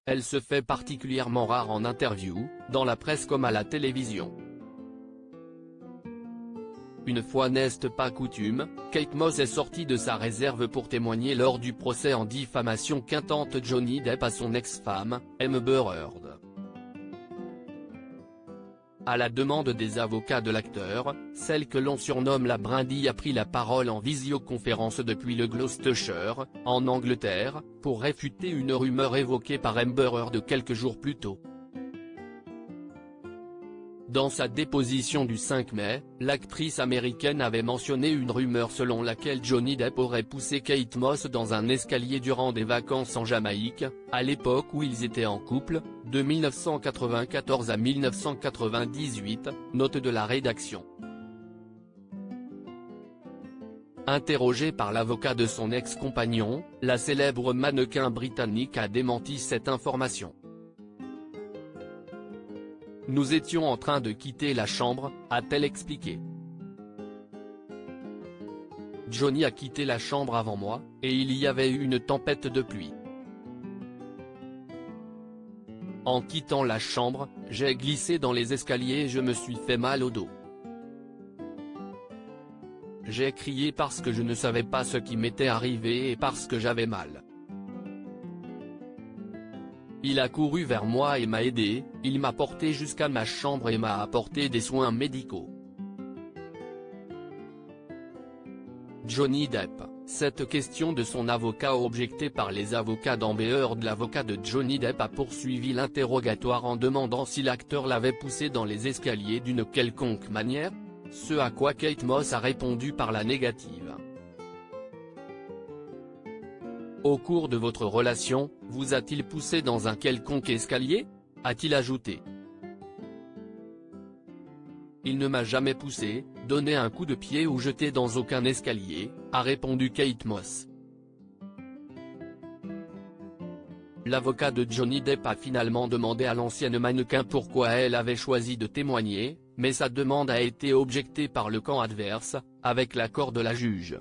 elle se fait particulièrement rare en interview, dans la presse comme à la télévision. Une fois n'est pas coutume, Kate Moss est sortie de sa réserve pour témoigner lors du procès en diffamation qu'intente Johnny Depp à son ex-femme, Amber Heard. À la demande des avocats de l'acteur, celle que l'on surnomme la brindille a pris la parole en visioconférence depuis le Gloucestershire, en Angleterre, pour réfuter une rumeur évoquée par Amber Heard quelques jours plus tôt. Dans sa déposition du 5 mai, l'actrice américaine avait mentionné une rumeur selon laquelle Johnny Depp aurait poussé Kate Moss dans un escalier durant des vacances en Jamaïque, à l'époque où ils étaient en couple, de 1994 à 1998, note de la rédaction. Interrogée par l'avocat de son ex-compagnon, la célèbre mannequin britannique a démenti cette information. « Nous étions en train de quitter la chambre », a-t-elle expliqué. Johnny a quitté la chambre avant moi, et il y avait eu une tempête de pluie. En quittant la chambre, j'ai glissé dans les escaliers et je me suis fait mal au dos. J'ai crié parce que je ne savais pas ce qui m'était arrivé et parce que j'avais mal. Il a couru vers moi et m'a aidé, il m'a porté jusqu'à ma chambre et m'a apporté des soins médicaux. Johnny Depp, cette question de son avocat objectée par les avocats d'Amber Heard. L'avocat de Johnny Depp a poursuivi l'interrogatoire en demandant si l'acteur l'avait poussé dans les escaliers d'une quelconque manière, ce à quoi Kate Moss a répondu par la négative. Au cours de votre relation, vous a-t-il poussé dans un quelconque escalier ? A-t-il ajouté. Il ne m'a jamais poussé, donné un coup de pied ou jeté dans aucun escalier, a répondu Kate Moss. L'avocat de Johnny Depp a finalement demandé à l'ancienne mannequin pourquoi elle avait choisi de témoigner, mais sa demande a été objectée par le camp adverse, avec l'accord de la juge.